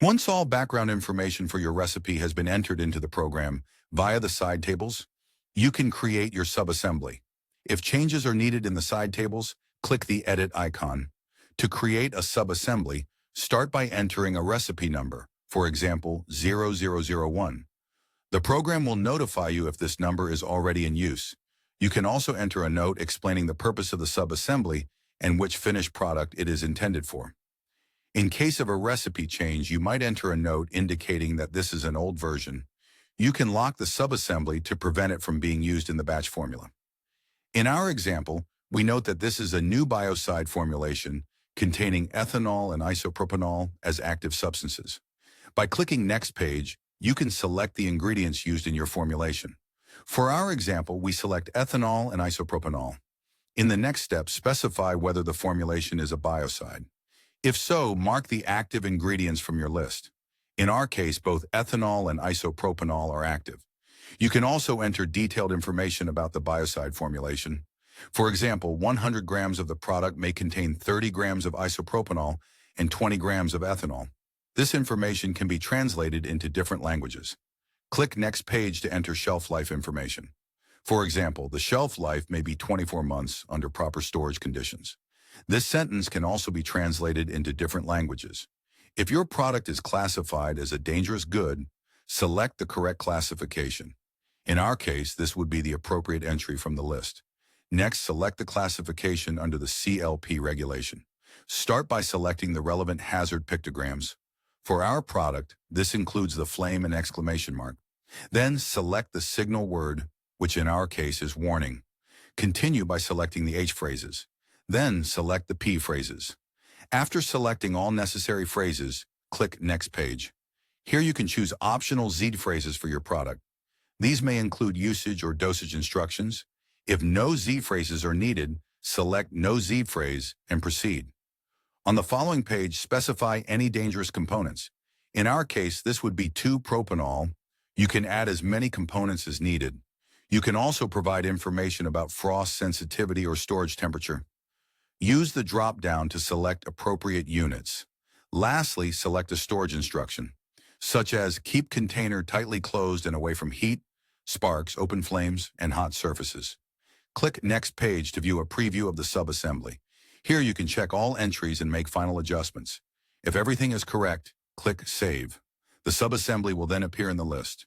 Once all background information for your recipe has been entered into the program via the side tables, you can create your subassembly. If changes are needed in the side tables, click the Edit icon. To create a subassembly, start by entering a recipe number, for example, 0001. The program will notify you if this number is already in use. You can also enter a note explaining the purpose of the subassembly and which finished product it is intended for. In case of a recipe change, you might enter a note indicating that this is an old version. You can lock the subassembly to prevent it from being used in the batch formula. In our example, we note that this is a new Biocide formulation containing ethanol and isopropanol as active substances. By clicking Next Page, you can select the ingredients used in your formulation. For our example, we select ethanol and isopropanol. In the next step, specify whether the formulation is a biocide. If so, mark the active ingredients from your list. In our case, both ethanol and isopropanol are active. You can also enter detailed information about the biocide formulation. For example, 100 grams of the product may contain 30 grams of isopropanol and 20 grams of ethanol. This information can be translated into different languages. Click Next Page to enter shelf life information. For example, the shelf life may be 24 months under proper storage conditions. This sentence can also be translated into different languages. If your product is classified as a dangerous good, select the correct classification. In our case, this would be the appropriate entry from the list. Next, select the classification under the CLP regulation. Start by selecting the relevant hazard pictograms. For our product, this includes the flame and exclamation mark. Then select the signal word, which in our case is warning. Continue by selecting the H phrases. Then select the P phrases. After selecting all necessary phrases, click Next Page. Here you can choose optional Z phrases for your product. These may include usage or dosage instructions. If no Z phrases are needed, select No Z phrase and proceed. On the following page, specify any dangerous components. In our case, this would be 2-propanol. You can add as many components as needed. You can also provide information about frost sensitivity or storage temperature. Use the drop-down to select appropriate units. Lastly, select a storage instruction, such as keep container tightly closed and away from heat, sparks, open flames, and hot surfaces. Click Next Page to view a preview of the subassembly. Here you can check all entries and make final adjustments. If everything is correct, click Save. The subassembly will then appear in the list.